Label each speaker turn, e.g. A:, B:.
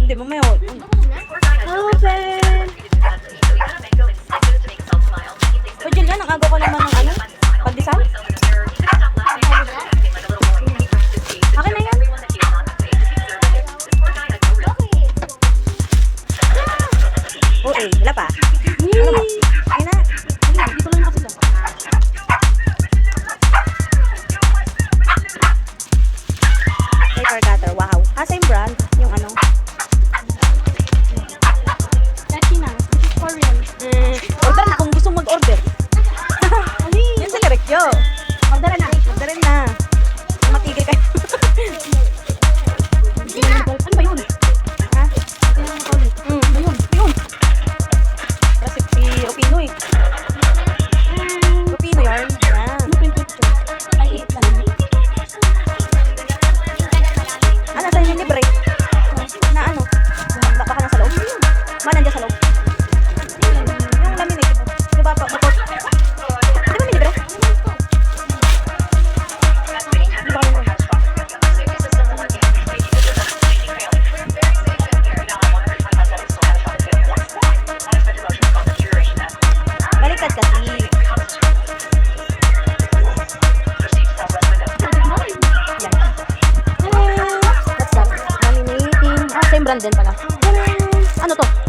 A: Hindi, mamaya. Open! O, Julian, ang aga ko naman ng ano? Pandesal? Akin na yan. Oo, wala pa. Ano ba? Ayun na. Dito lang kasi ito. Paper cutter, wow. Same brand, yung ano.
B: Latina. Korean.
A: Order na kung gusto mag-order. Yun sa Lirekyo.
B: Orderan na.
A: Orderin na. Matigil kayo.
B: Ano ba yun?
A: Ha?
B: Ano yun?
A: Yun. Recipe Rupino eh. Rupino yarn. Yan.
B: Ano picture? Ay, eat lang.
A: Ano sa inyo libre? Na ano? Baka nasa loob. Nandiyan sa loob. Yung laminate. Di ba pa? Bakot. Di ba may libre? Di ba libre? Baliktad kasi. Yan. What's that? Laminating. Same brand din pala. Ano to?